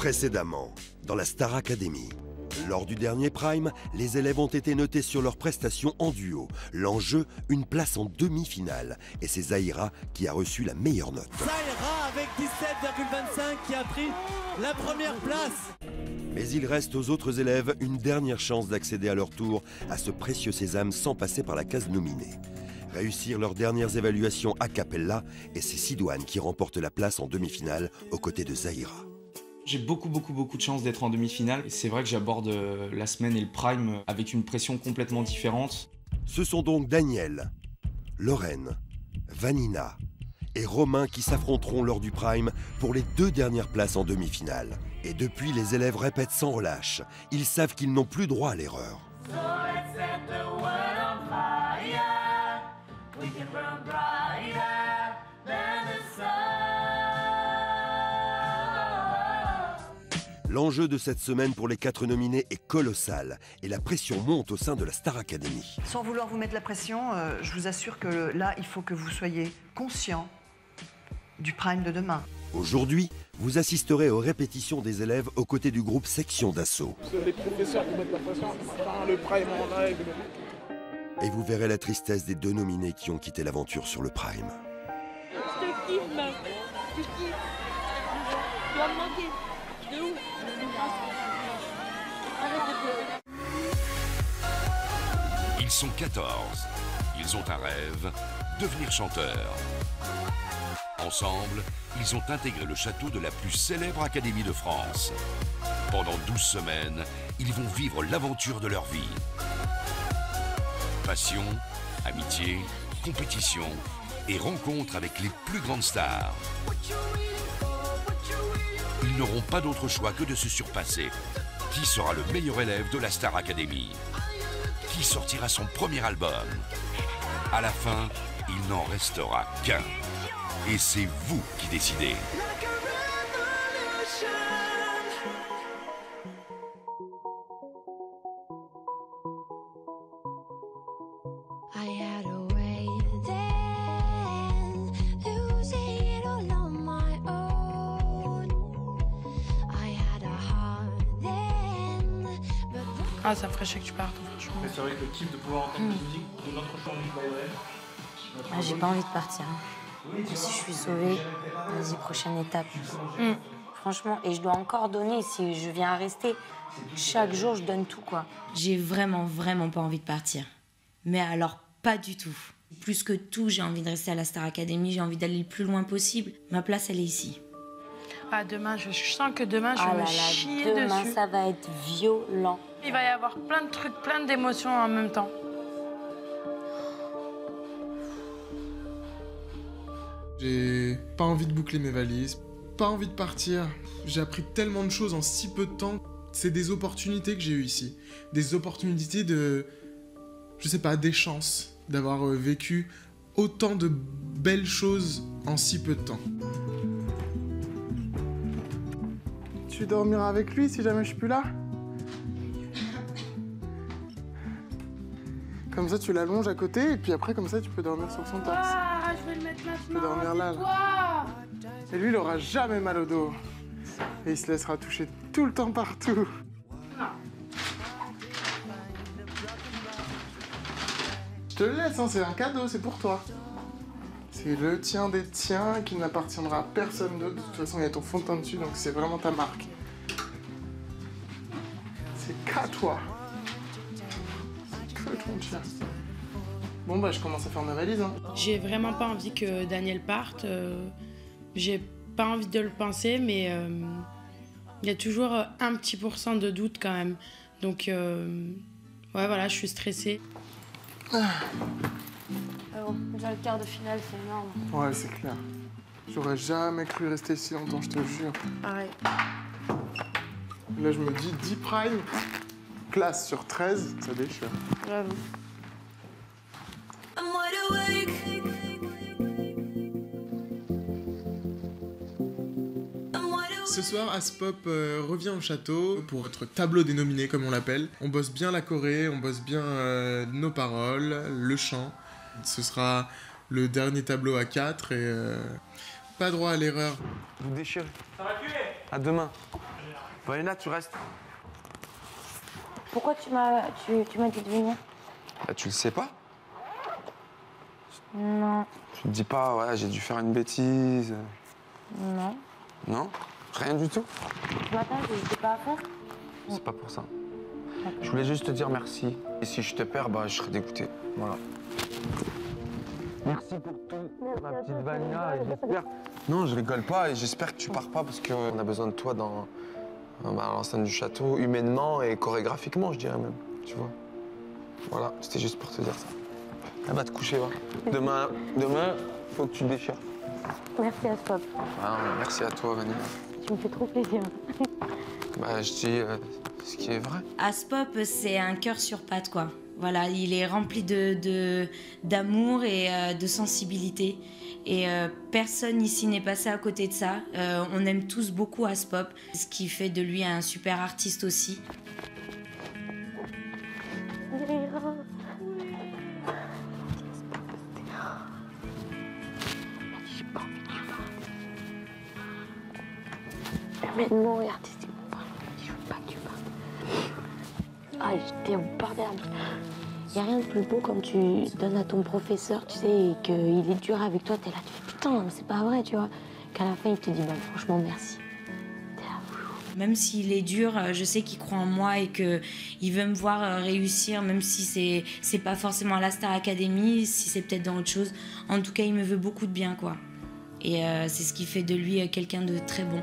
Précédemment, dans la Star Academy. Lors du dernier Prime, les élèves ont été notés sur leurs prestations en duo. L'enjeu, une place en demi-finale. Et c'est Zahira qui a reçu la meilleure note. Zahira avec 17,25 qui a pris la première place. Mais il reste aux autres élèves une dernière chance d'accéder à leur tour à ce précieux sésame sans passer par la case nominée. Réussir leurs dernières évaluations a cappella et c'est Sidoine qui remporte la place en demi-finale aux côtés de Zahira. J'ai beaucoup de chance d'être en demi-finale. C'est vrai que j'aborde la semaine et le Prime avec une pression complètement différente. Ce sont donc Daniel, Lorraine, Vanina et Romain qui s'affronteront lors du Prime pour les 2 dernières places en demi-finale. Et depuis, les élèves répètent sans relâche. Ils savent qu'ils n'ont plus droit à l'erreur. L'enjeu de cette semaine pour les 4 nominés est colossal et la pression monte au sein de la Star Academy. Sans vouloir vous mettre la pression, je vous assure que là, il faut que vous soyez conscient du Prime de demain. Aujourd'hui, vous assisterez aux répétitions des élèves aux côtés du groupe Section d'Assaut. C'est les professeurs qui mettent la pression, le Prime en live. Et vous verrez la tristesse des 2 nominés qui ont quitté l'aventure sur le Prime. Je te kiffe, mec. Je te kiffe. Tu vas me manquer. De ouf. Arrête de pleurer. Ils sont 14. Ils ont un rêve, devenir chanteurs. Ensemble, ils ont intégré le château de la plus célèbre académie de France. Pendant 12 semaines, ils vont vivre l'aventure de leur vie. Passion, amitié, compétition et rencontre avec les plus grandes stars. Ils n'auront pas d'autre choix que de se surpasser. Qui sera le meilleur élève de la Star Academy? Qui sortira son premier album? À la fin, il n'en restera qu'un. Et c'est vous qui décidez. Ah, ça me ferait chier que tu partes, franchement. Mais c'est vrai que le kiff de pouvoir entendre la musique de notre chanson by Rêve. Ah, j'ai pas envie de partir. Si je suis sauvée, vas-y, prochaine étape. Franchement, et je dois encore donner si je viens à rester. Chaque jour, je donne tout, quoi. J'ai vraiment pas envie de partir. Mais alors, pas du tout. Plus que tout, j'ai envie de rester à la Star Academy, j'ai envie d'aller le plus loin possible. Ma place, elle est ici. Ah, demain, je sens que demain, je vais me chier dessus. Demain, ça va être violent. Il va y avoir plein de trucs, plein d'émotions en même temps. J'ai pas envie de boucler mes valises, pas envie de partir. J'ai appris tellement de choses en si peu de temps. C'est des opportunités que j'ai eues ici. Des opportunités de... je sais pas, des chances d'avoir vécu autant de belles choses en si peu de temps. Tu dormiras avec lui si jamais je suis plus là? Comme ça, tu l'allonges à côté, et puis après, comme ça, tu peux dormir sur son torse. Ah, je vais le mettre maintenant. Tu peux dormir là. Et lui, il aura jamais mal au dos. Et il se laissera toucher tout le temps partout. Non. Je te le laisse, hein, c'est un cadeau, c'est pour toi. C'est le tien des tiens qui n'appartiendra à personne d'autre. De toute façon, il y a ton fond de teint dessus, donc c'est vraiment ta marque. C'est qu'à toi. Que ton chien. Bon, bah, je commence à faire ma valise. Hein. J'ai vraiment pas envie que Daniel parte. J'ai pas envie de le penser, mais il y a toujours un petit % de doute quand même. Donc, ouais, voilà, je suis stressée. Déjà le quart de finale, c'est énorme. Ouais, c'est clair. J'aurais jamais cru rester si longtemps, je te jure. Pareil. Là, je me dis 10 prime, classe sur 13, ça déchire. J'avoue. Ce soir, Aspop revient au château pour notre tableau des nominés, comme on l'appelle. On bosse bien la choré, on bosse bien nos paroles, le chant. Ce sera le dernier tableau à 4 et pas droit à l'erreur. Vous déchirez. Ça va tuer. À demain. Vanina, tu restes. Pourquoi tu m'as dit de venir? Bah, tu le sais pas? Non. Tu te dis pas, ouais, j'ai dû faire une bêtise. Non. Non? Rien du tout? Ce matin, j'étais pas à fond? C'est pas pour ça. Je voulais juste te dire merci. Et si je te perds, bah, je serais dégoûté. Voilà. Merci pour tout, ma petite Vanina. Et j'espère... Non, je rigole pas et j'espère que tu pars pas parce qu'on a besoin de toi dans l'enceinte du château, humainement et chorégraphiquement, je dirais même. Tu vois? Voilà, c'était juste pour te dire ça. Elle va te coucher, va. Demain, faut que tu te déchires. Merci à Spop. Ah, merci à toi, Vanina. Tu me fais trop plaisir. Bah, je dis ce qui est vrai. Aspop, c'est un cœur sur pattes, quoi. Voilà, il est rempli d'amour et de sensibilité. Et personne ici n'est passé à côté de ça. On aime tous beaucoup Aspop, ce qui fait de lui un super artiste aussi. Humainement et artistiquement parlant, je veux pas que tu parles. Ah, j'étais au bordel. Il n'y a rien de plus beau quand tu donnes à ton professeur, tu sais, et qu'il est dur avec toi, t'es là, tu fais putain, c'est pas vrai, tu vois. Qu'à la fin, il te dit, bah franchement, merci. Même s'il est dur, je sais qu'il croit en moi et qu'il veut me voir réussir, même si c'est pas forcément à la Star Academy, si c'est peut-être dans autre chose. En tout cas, il me veut beaucoup de bien, quoi. Et c'est ce qui fait de lui quelqu'un de très bon.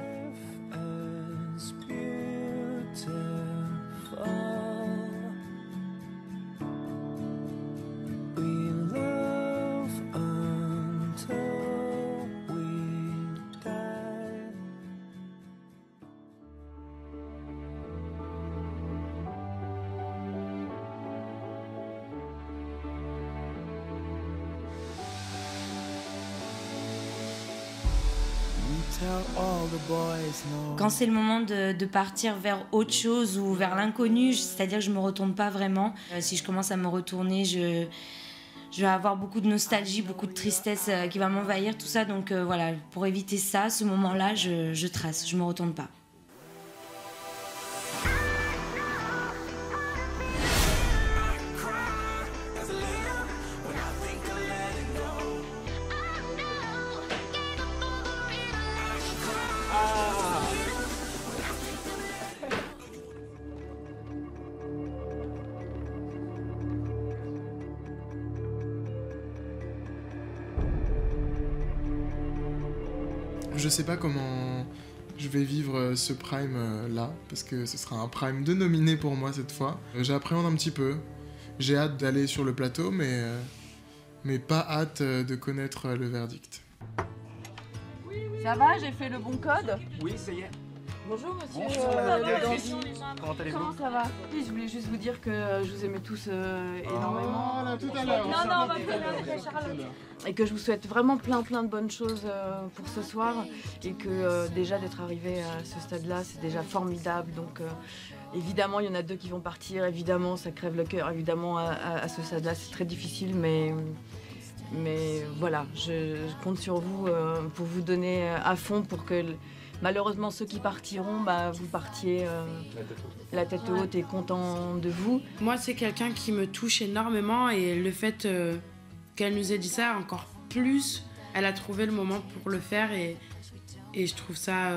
Quand c'est le moment de partir vers autre chose ou vers l'inconnu, c'est-à-dire que je me retourne pas vraiment. Si je commence à me retourner, je vais avoir beaucoup de nostalgie, beaucoup de tristesse qui va m'envahir, tout ça. Donc voilà, pour éviter ça, ce moment-là, je trace, je me retourne pas. Je sais pas comment je vais vivre ce prime là, parce que ce sera un prime de nominé pour moi cette fois. J'appréhende un petit peu. J'ai hâte d'aller sur le plateau, mais pas hâte de connaître le verdict. Ça va, j'ai fait le bon code? Oui, ça y est. Bonjour monsieur. Bonjour madame la directrice. Comment allez-vous? Comment ça va? Oui, je voulais juste vous dire que je vous aimais tous énormément. Là, tout à l'heure. Non, on va faire Charlotte. Et que je vous souhaite vraiment plein de bonnes choses pour ce soir. Et que déjà d'être arrivé à ce stade-là, c'est déjà formidable. Donc évidemment, il y en a deux qui vont partir. Évidemment, ça crève le cœur. Évidemment, à ce stade-là, c'est très difficile. Mais voilà, je compte sur vous pour vous donner à fond pour que... Malheureusement, ceux qui partiront, bah, vous partiez la tête haute et content de vous. Moi, c'est quelqu'un qui me touche énormément et le fait qu'elle nous ait dit ça encore plus, elle a trouvé le moment pour le faire et je trouve ça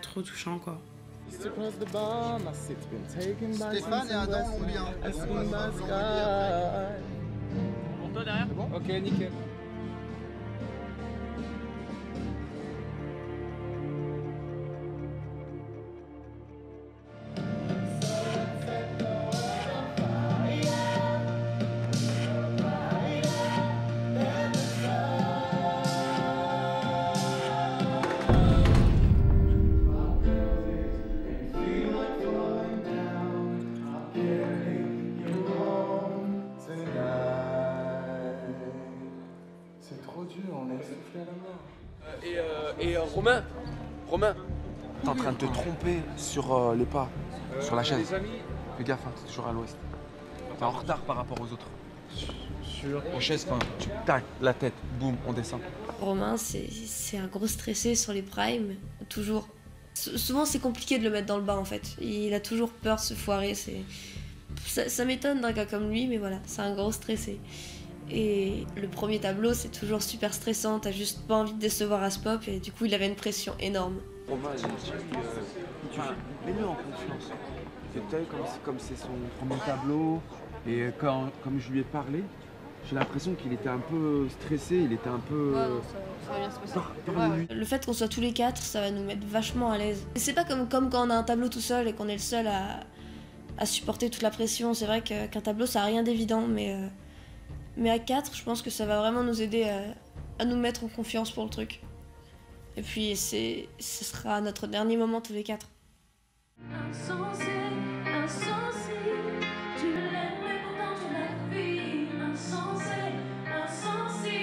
trop touchant, quoi. Stéphane et Adam l'ont bien. Pour toi derrière? Bon. Ok, nickel. Romain, t'es en train de te tromper sur les pas, sur la chaise. Fais gaffe, hein, t'es toujours à l'ouest. T'es en retard par rapport aux autres. Sur la chaise, quand tu tac, la tête, boum, on descend. Romain, c'est un gros stressé sur les primes, toujours. Souvent c'est compliqué de le mettre dans le bas en fait. Il a toujours peur de se foirer. Ça m'étonne d'un gars comme lui, mais voilà, c'est un gros stressé. Et le premier tableau, c'est toujours super stressant, t'as juste pas envie de décevoir Aspop, et du coup il avait une pression énorme. Mets-le en confiance. Comme c'est son premier tableau, et comme je lui ai parlé, j'ai l'impression qu'il était un peu stressé, il était un peu... Ouais, non, ça va bien se passer. Le fait qu'on soit tous les 4, ça va nous mettre vachement à l'aise. C'est pas comme quand on a un tableau tout seul et qu'on est le seul à supporter toute la pression. C'est vrai qu'un tableau, ça n'a rien d'évident, mais à 4, je pense que ça va vraiment nous aider à nous mettre en confiance pour le truc. Et puis, ce sera notre dernier moment tous les 4. Insensé, insensé, tu l'aimes mais pourtant tu la vis. Insensé, insensé,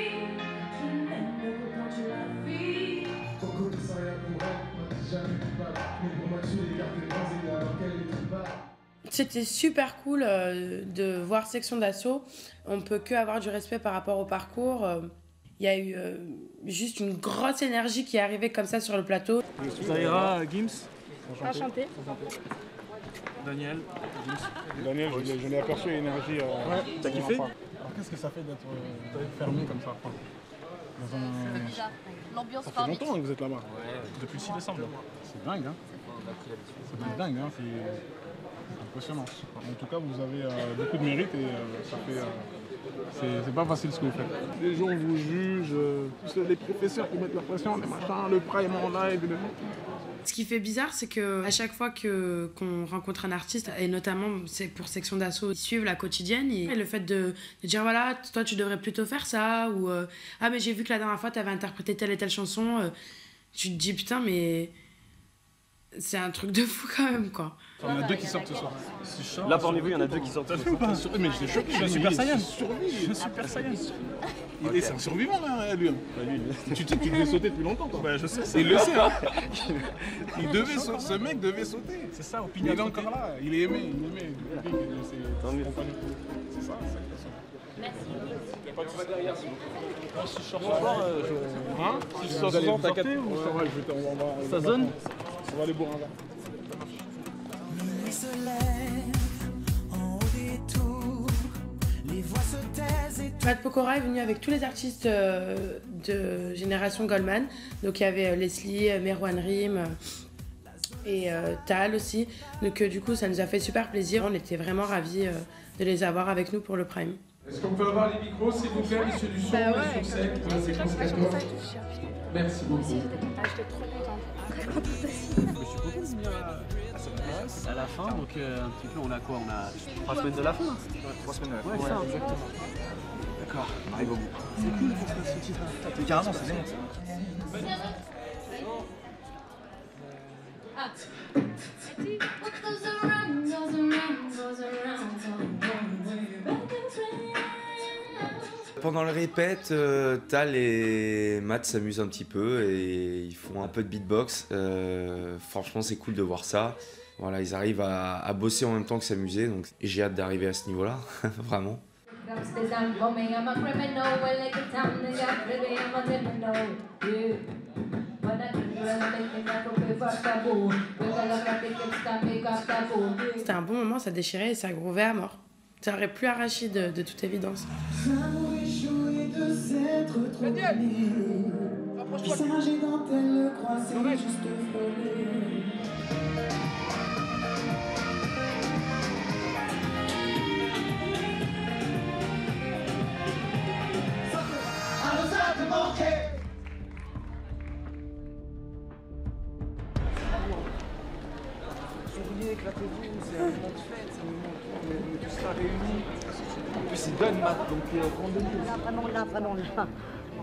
tu l'aimes mais pourtant tu la vis. Pourquoi tu sens rien pour elle, jamais tu bats. Mais pour moi tu l'écartes les pensées alors qu'elle est tout bas. C'était super cool de voir Section d'Assaut. On peut que avoir du respect par rapport au parcours. Il y a eu juste une grosse énergie qui est arrivée comme ça sur le plateau. Zaira, Gims. Enchanté. Daniel, je l'ai aperçu, l'énergie. Ouais, t'as kiffé? Alors qu'est-ce que ça fait d'être fermé comme ça? C'est bizarre. L'ambiance Ça fait longtemps que vous êtes là-bas. Ouais, depuis le 6 décembre. C'est dingue, hein? C'est dingue, hein? C'est impressionnant. En tout cas, vous avez beaucoup de mérite et ça fait... c'est pas facile ce que vous faites. Les gens vous jugent, les professeurs qui mettent la pression, les machins, le prime en live, Ce qui fait bizarre, c'est qu'à chaque fois qu'on rencontre un artiste, et notamment c'est pour Section d'Assaut, ils suivent la quotidienne. Et le fait de dire, voilà, toi tu devrais plutôt faire ça, ou ah mais j'ai vu que la dernière fois tu avais interprété telle et telle chanson, tu te dis putain mais c'est un truc de fou quand même quoi. Il y en a 2 qui sortent ce soir. Là parmi vous, il y en a 2 qui sortent. Mais j'étais choqué, je suis Super Saiyan. Je suis Super Saiyan. C'est un survivant là, lui. Tu devais sauter depuis longtemps toi. Ouais, je sais. Il le sait, hein. Ce mec devait sauter. C'est ça, au Il est encore là, il est aimé, c'est ça, Merci. Si je sors ce soir, si je sors ce soir, t'inquiète. Ça zone. On va aller boire un verre. Minuit se lève en haut des tours, les voix se taisent et Fat Pokora est venu avec tous les artistes de Génération Goldman. Donc il y avait Leslie, Merwan Rim et Tal aussi. Donc du coup ça nous a fait super plaisir. On était vraiment ravis de les avoir avec nous pour le Prime. Est-ce qu'on peut avoir les micros s'il vous plaît, messieurs du son, sur scène pour la séquence 14. Merci beaucoup. J'étais trop contente. Je me suis beaucoup mis à cette place. À la fin, donc un petit peu, on a quoi? On a 3 semaines de la fin. 3 semaines de la fin. Ouais, ça, exactement. D'accord, on arrive au bout. C'est cool pour ce titre. Carrément, c'est bien. Pendant le répète, Tal et Matt s'amusent un petit peu et ils font un peu de beatbox. Franchement, c'est cool de voir ça. Voilà, ils arrivent à bosser en même temps que s'amuser, donc j'ai hâte d'arriver à ce niveau-là, vraiment. C'était un bon moment, ça déchirait et ça grouvait à mort. Ça aurait pu arracher de toute évidence. L'amour échoué de s'être trop aimé. Visage et dentelle croisées, juste frôlées. Alors ça te manquait. Souriez, éclatez-vous, c'est un moment de fête, c'est un moment où on est tous là réunis. En plus, il donne, Matt, donc rendez-nous. Là, vraiment, là.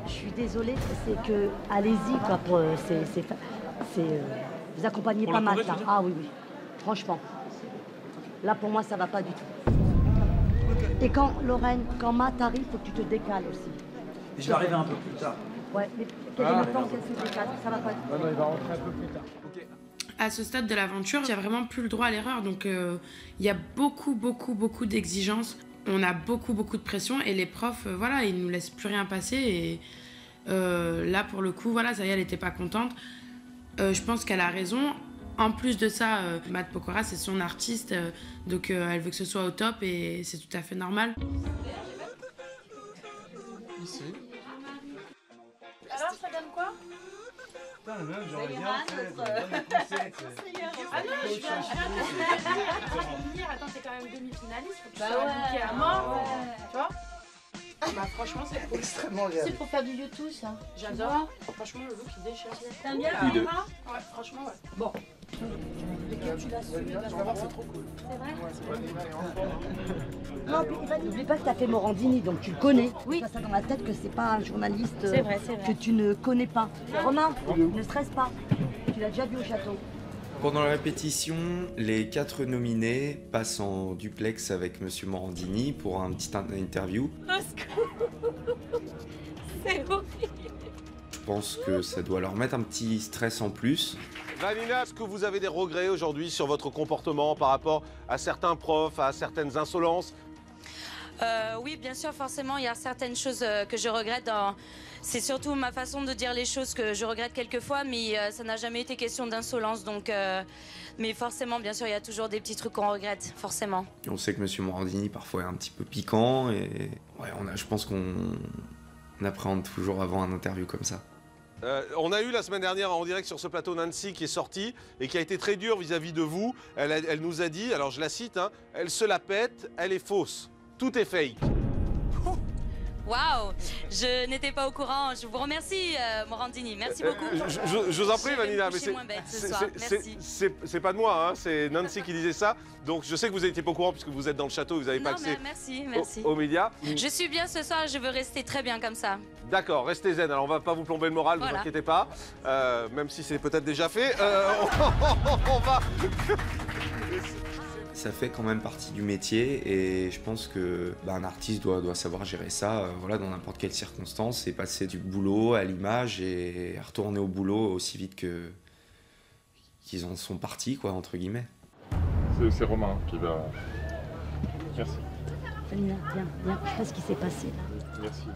Je suis désolée, c'est que, allez-y, quoi, vous accompagnez Pour pas la Matt, choré, là. tu veux Ah oui, oui, franchement. Là, pour moi, ça va pas du tout. Et quand, Lorraine, quand Matt arrive, faut que tu te décales aussi. Je vais arriver un peu plus tard. Ouais, mais quasiment temps qu'elle se décale, ça va pas du tout. Non, il va rentrer un peu plus tard. À ce stade de l'aventure, il n'y a vraiment plus le droit à l'erreur. Donc il y a beaucoup d'exigences. On a beaucoup de pression et les profs, voilà, ils nous laissent plus rien passer. Et là, pour le coup, voilà, ça y est, elle n'était pas contente. Je pense qu'elle a raison. En plus de ça, Matt Pokora, c'est son artiste, donc elle veut que ce soit au top et c'est tout à fait normal. Ici. Alors, ça donne quoi? Putain, le même, j'aurais bien fait. Ah non, je viens de venir. Attends, t'es quand même demi-finaliste. Faut que tu sois bouquée à mort. Tu vois? Bah, franchement, c'est cool. Extrêmement bien. C'est pour faire du YouTube, ça. J'adore. Franchement, le look, il déchire. T'aimes bien Tous deux. Ouais, franchement, ouais. Bon. Lequel tu l'as su? Tu vas voir, c'est trop cool. C'est vrai? Non, puis n'oublie pas que tu as fait Morandini, donc tu le connais. Oui. Tu as ça dans la tête que c'est pas un journaliste C'est vrai. que tu ne connais pas. Romain, ne stresse pas. Tu l'as déjà vu au château. Pendant la répétition, les 4 nominés passent en duplex avec Monsieur Morandini pour un petit interview. C'est horrible. Je pense que ça doit leur mettre un petit stress en plus. Vanina, est-ce que vous avez des regrets aujourd'hui sur votre comportement par rapport à certains profs, à certaines insolences? Oui, bien sûr, forcément, il y a certaines choses que je regrette. C'est surtout ma façon de dire les choses que je regrette quelquefois, mais ça n'a jamais été question d'insolence. Donc, mais forcément, bien sûr, il y a toujours des petits trucs qu'on regrette, forcément. On sait que Monsieur Morandini parfois est un petit peu piquant et ouais, je pense qu'on appréhende toujours avant un interview comme ça. On a eu la semaine dernière en direct sur ce plateau Nancy qui est sortie et qui a été très dure vis-à-vis de vous. Elle nous a dit, alors je la cite, hein, elle se la pète, elle est fausse. Tout est fake. Waouh, je n'étais pas au courant. Je vous remercie, Morandini. Merci beaucoup. Je vous en prie, Vanina, mais c'est pas de moi, hein, c'est Nancy qui disait ça. Donc je sais que vous n'étiez pas au courant puisque vous êtes dans le château, vous n'avez pas accès merci. aux médias. Je suis bien ce soir, je veux rester très bien comme ça. D'accord, restez zen. Alors on va pas vous plomber le moral, Voilà. vous inquiétez pas. Même si c'est peut-être déjà fait. On va... Ça fait quand même partie du métier et je pense que un artiste doit savoir gérer ça voilà, dans n'importe quelle circonstance et passer du boulot à l'image et retourner au boulot aussi vite qu'ils en sont partis, quoi, entre guillemets. C'est Romain qui va... Merci. Vanina, viens, je sais pas ce qui s'est passé là. Merci.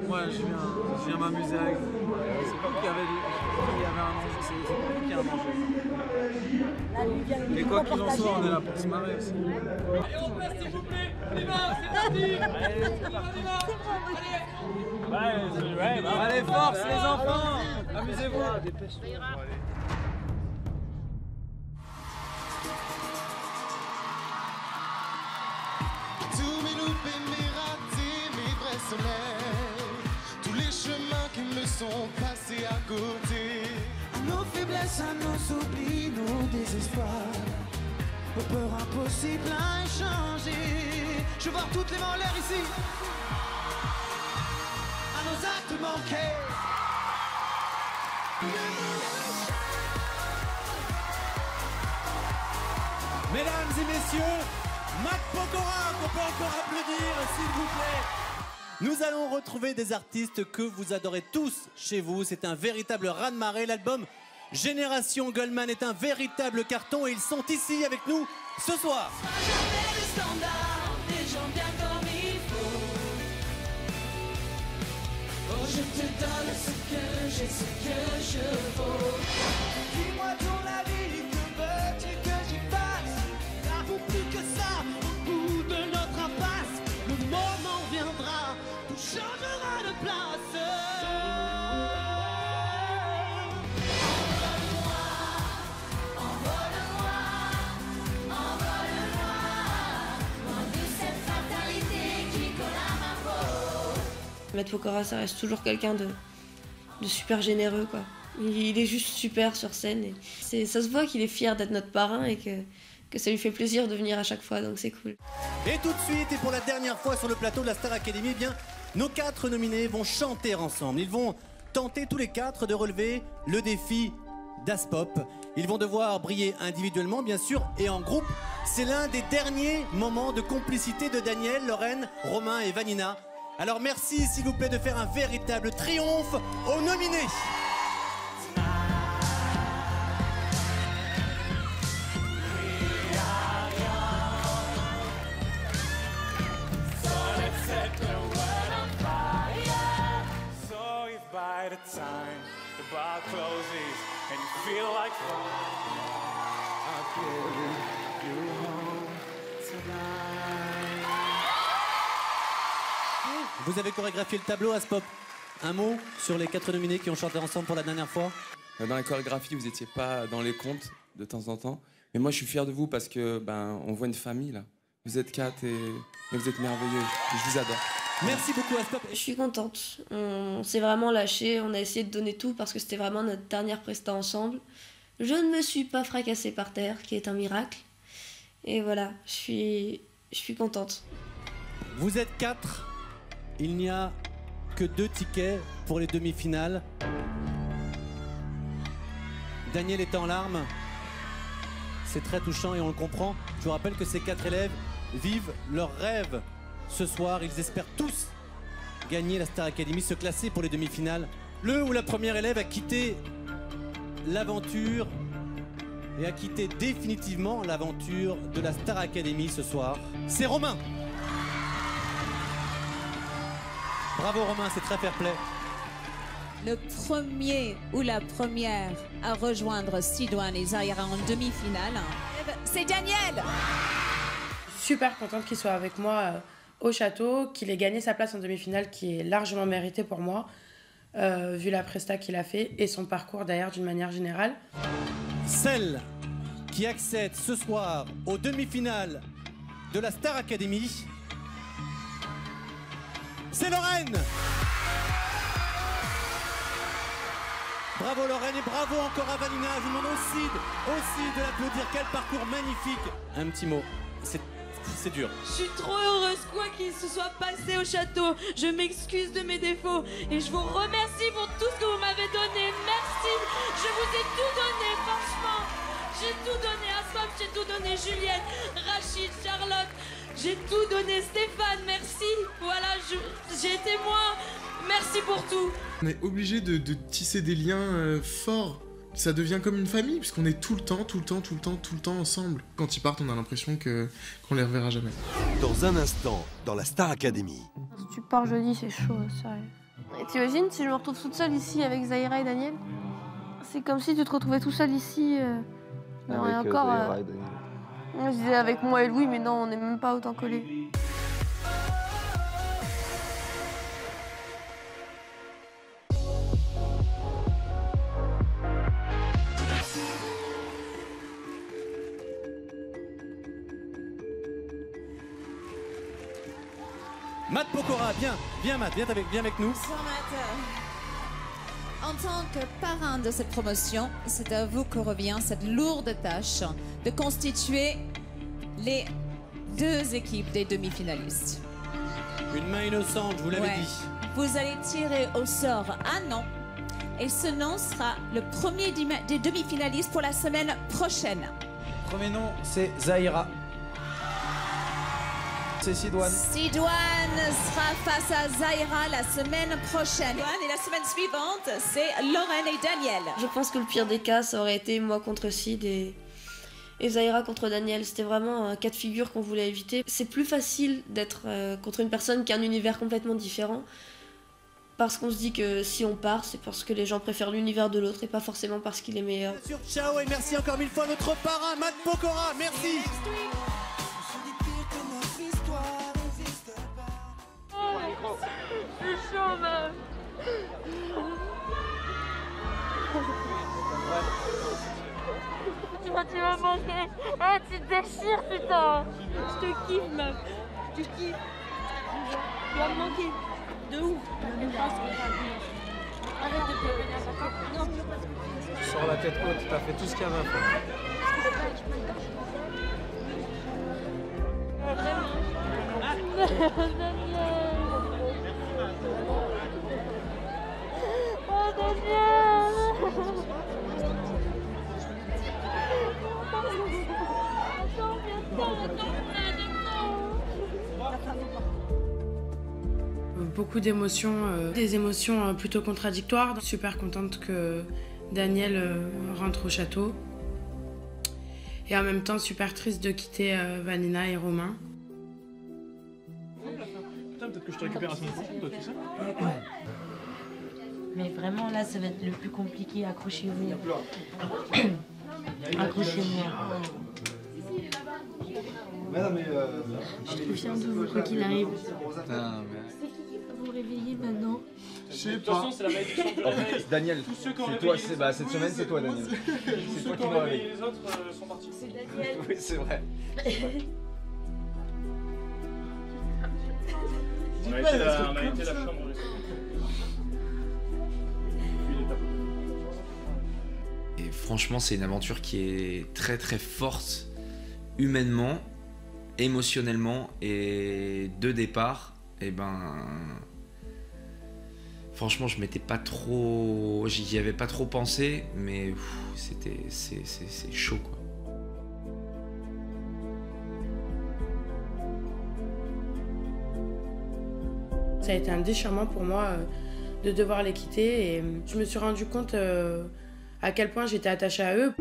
Moi, je viens m'amuser avec vous. C'est pas qu'il y avait un enjeu, c'est pas qu'il y a un enjeu. Et quoi qu'il en soit, on est là pour se marrer aussi. Allez, on place s'il vous plaît. On y va, c'est parti. Allez, c'est parti. Allez, force les enfants. Amusez-vous. Tous mes loupés, mes ratés, mes vrais soleils, tous les chemins qui me sont passés à côté, nos faiblesses, à nos oublis, nos désespoirs, nos peurs impossibles à échanger. Je vois toutes les valeurs ici, à nos actes manqués. Mesdames et messieurs, Matt Pokora, qu'on peut encore applaudir, s'il vous plaît. Nous allons retrouver des artistes que vous adorez tous chez vous. C'est un véritable raz-de-marée. L'album Génération Goldman est un véritable carton et ils sont ici avec nous ce soir. Oh, je te donne ce que j'ai, ce que je vaux. Dis-moi ton avis, que veux-tu que j'y fasse? N'avons plus que ça, au bout de notre impasse. Le moment viendra, tout changera de place. Envole-moi, envole-moi, loin de cette fatalité qui colle à ma peau. Matt Pokora, ça reste toujours quelqu'un de super généreux, quoi. Il est juste super sur scène. Et ça se voit qu'il est fier d'être notre parrain et que ça lui fait plaisir de venir à chaque fois, donc c'est cool. Et tout de suite, et pour la dernière fois sur le plateau de la Star Academy, eh bien, nos 4 nominés vont chanter ensemble. Ils vont tenter tous les 4 de relever le défi d'Aspop. Ils vont devoir briller individuellement, bien sûr, et en groupe. C'est l'un des derniers moments de complicité de Daniel, Lorraine, Romain et Vanina. Alors merci s'il vous plaît de faire un véritable triomphe aux nominés. By the time the bar closes and you feel like I'll carry you home tonight. Vous avez chorégraphié le tableau, Aspop. Un mot sur les 4 nominés qui ont chanté ensemble pour la dernière fois? Dans la chorégraphie, vous n'étiez pas dans les comptes de temps en temps. Mais moi, je suis fier de vous parce que on voit une famille là. Vous êtes 4 et vous êtes merveilleux. Je vous adore. Merci beaucoup, Aspop. Je suis contente. On s'est vraiment lâché. On a essayé de donner tout parce que c'était vraiment notre dernière presta ensemble. Je ne me suis pas fracassée par terre, qui est un miracle. Et voilà, je suis contente. Vous êtes 4. Il n'y a que 2 tickets pour les demi-finales. Daniel est en larmes. C'est très touchant et on le comprend. Je vous rappelle que ces 4 élèves vivent leur rêve. Ce soir, ils espèrent tous gagner la Star Academy, se classer pour les demi-finales. Le ou la première élève a quitté l'aventure et a quitté définitivement l'aventure de la Star Academy ce soir. C'est Romain. Bravo Romain, c'est très fair play. Le premier ou la première à rejoindre Sidoine et Zahira en demi-finale, c'est Daniel. Super contente qu'il soit avec moi au château, qu'il ait gagné sa place en demi-finale qui est largement méritée pour moi, vu la presta qu'il a fait et son parcours d'ailleurs d'une manière générale. Celle qui accède ce soir aux demi-finales de la Star Academy, c'est Lorraine. Bravo Lorraine et bravo encore à Vanina. Je vous demande aussi de l'applaudir. Quel parcours magnifique. Un petit mot, c'est dur. Je suis trop heureuse quoi qu'il se soit passé au château. Je m'excuse de mes défauts et je vous remercie pour tout ce que vous m'avez donné. Merci, je vous ai tout donné, franchement. J'ai tout donné à Sof, j'ai tout donné Juliette, Rachid, Charlotte. J'ai tout donné, Stéphane, merci. Voilà, j'ai été moi. Merci pour tout. On est obligé de tisser des liens forts. Ça devient comme une famille, puisqu'on est tout le temps ensemble. Quand ils partent, on a l'impression qu'on les reverra jamais. Dans un instant, dans la Star Academy. Si tu pars jeudi, c'est chaud, sérieux. Et t'imagines si je me retrouve toute seule ici avec Zahira et Daniel? C'est comme si tu te retrouvais tout seul ici. Non, et encore. Zahira et Daniel. Je disais avec moi et Louis, mais non, on n'est même pas autant collés. Matt Pokora, viens Matt, viens avec nous. Bonsoir Matt. En tant que parrain de cette promotion, c'est à vous que revient cette lourde tâche de constituer les 2 équipes des demi-finalistes. Une main innocente, je vous l'avais dit. Vous allez tirer au sort un nom et ce nom sera le premier des demi-finalistes pour la semaine prochaine. Premier nom, c'est Zahira. C'est Sidoine. Sidoine sera face à Zahira la semaine prochaine. Et la semaine suivante, c'est Lorraine et Daniel. Je pense que le pire des cas, ça aurait été moi contre Sid et Zahira contre Daniel. C'était vraiment un cas de figure qu'on voulait éviter. C'est plus facile d'être contre une personne qui a un univers complètement différent. Parce qu'on se dit que si on part, c'est parce que les gens préfèrent l'univers de l'autre et pas forcément parce qu'il est meilleur. Bien sûr, ciao et merci encore 1000 fois à notre parrain, Matt Pokora. Merci. C'est chaud, meuf. Tu m'as manqué. Ah, tu te déchires, putain. Je te kiffe, meuf. Je te kiffe. Tu vas me manquer. De ouf. Arrête de pleurer. Non. Sur la tête haute, t'as fait tout ce qu'il y avait à faire. Oh Daniel. beaucoup d'émotions, des émotions plutôt contradictoires. Super contente que Daniel rentre au château. Et en même temps, super triste de quitter Vanina et Romain. Putain, peut-être que je te récupère la semaine prochaine, toi, tu sais. Mais vraiment, là, ça va être le plus compliqué. Accrochez-vous. Accrochez-vous. Je suis trop fière de vous, quoi qu'il arrive. Putain, mais... C'est qui va vous réveiller maintenant? Je sais pas. De toute façon, c'est la malédiction de l'année. Daniel, c'est toi, cette semaine, c'est toi, Daniel. C'est toi qui m'as réveillé. Les autres sont partis. C'est Daniel. Oui, c'est vrai. On a été la chambre. Et franchement, c'est une aventure qui est très très forte, humainement, émotionnellement, et de départ, et ben... Franchement, je m'étais pas trop... J'y avais pas trop pensé, mais c'est chaud, quoi. Ça a été un déchirement pour moi de devoir les quitter et je me suis rendu compte à quel point j'étais attachée à eux.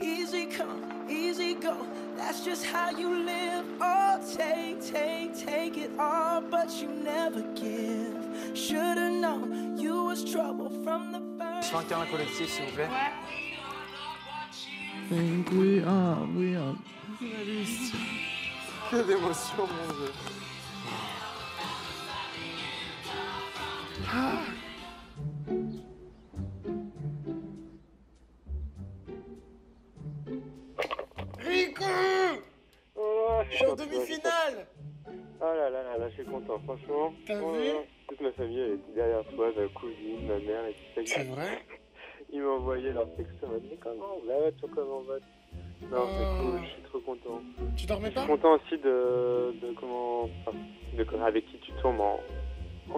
Easy come, easy go. That's just how you live. Oh, take it all, but you never give. Should've known you was trouble from the first. Je fais un câlin collectif, s'il vous plaît. Oui, oui. Que d'émotion, mon Dieu. Rico, je suis en demi-finale. Ah là là là là, je suis content, franchement. T'as vu toute ma famille elle était derrière toi, ma cousine, ma mère et tout ça. C'est vrai? Ils m'ont envoyé leur texto, ils m'ont dit comment on va, toi comment on va. Non, c'est cool, je suis trop content. Tu dormais pas? Je suis content aussi de comment, enfin, avec qui tu tombes en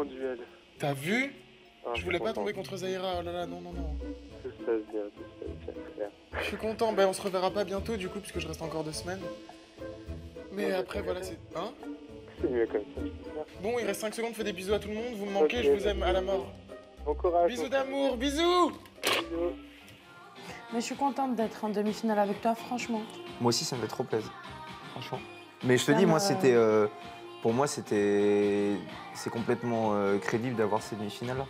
duel. T'as vu? Ah, Je voulais pas tomber contre Zahira, oh là là, non. Tout se passe bien, frère. Je suis content, ben on se reverra pas bientôt du coup, puisque je reste encore 2 semaines. Mais après, voilà, c'est... Hein? C'est mieux comme ça. Bon, il reste 5 secondes, fais des bisous à tout le monde, vous me manquez, je vous aime à la mort. Bon courage. Bisous d'amour, bisous! Mais je suis contente d'être en demi-finale avec toi, franchement. Moi aussi, ça me fait trop plaisir, franchement. Mais je te Ça dis, moi, me- c'était... pour moi, c'est complètement crédible d'avoir ces demi-finales-là.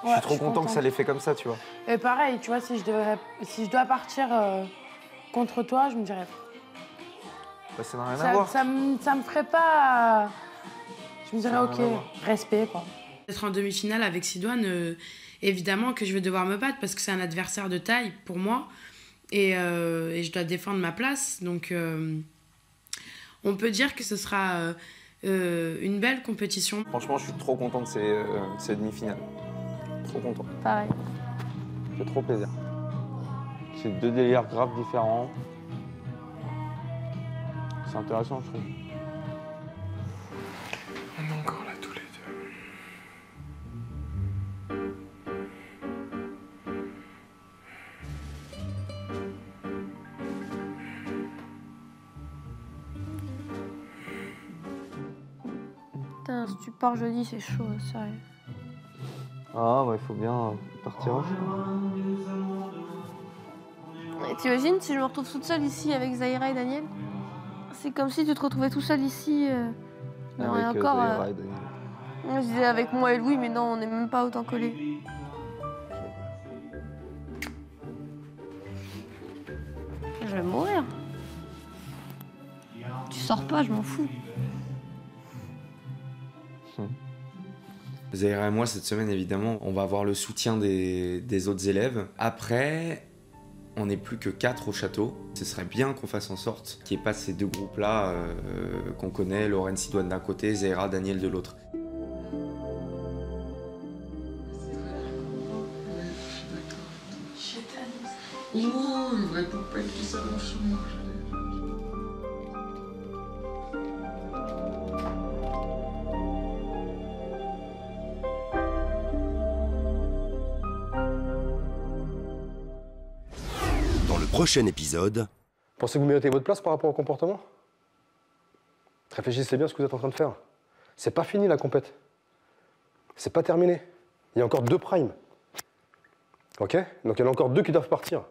Je suis trop content que ça l'ait fait comme ça, tu vois. Et pareil, tu vois, si je dois partir contre toi, je me dirais... Bah, ça n'a rien à voir. Ça me ferait pas... Je me dirais, Ça n'a ok, rien à voir. respect, quoi. Être en demi-finale avec Sidoine, évidemment que je vais devoir me battre parce que c'est un adversaire de taille pour moi et je dois défendre ma place. Donc, on peut dire que ce sera une belle compétition. Franchement, je suis trop content de ces demi-finales. Trop content. Pareil. Ça fait trop plaisir. C'est 2 délires graves différents. C'est intéressant, je trouve. On est encore là tous les deux. Putain, si tu pars jeudi, c'est chaud, sérieux. Ah ouais, il faut bien partir. Et t'imagines si je me retrouve toute seule ici avec Zahira et Daniel? C'est comme si tu te retrouvais tout seul ici. Non, et Avec encore. Zahira et Daniel. Moi, je disais avec moi et Louis, mais non, on n'est même pas autant collés. Je vais mourir. Tu sors pas, je m'en fous. Zahira et moi, cette semaine, évidemment, on va avoir le soutien des autres élèves. Après, on n'est plus que 4 au château. Ce serait bien qu'on fasse en sorte qu'il n'y ait pas ces 2 groupes-là qu'on connaît, Lorraine, Sidoine d'un côté, Zahira, Daniel de l'autre. Oh, une vraie poupée qui s'allonge sur moi. Dans le prochain épisode... Pensez que vous méritez votre place par rapport au comportement? Réfléchissez bien à ce que vous êtes en train de faire. C'est pas fini la compète. C'est pas terminé. Il y a encore 2 primes. Ok? Donc il y en a encore 2 qui doivent partir.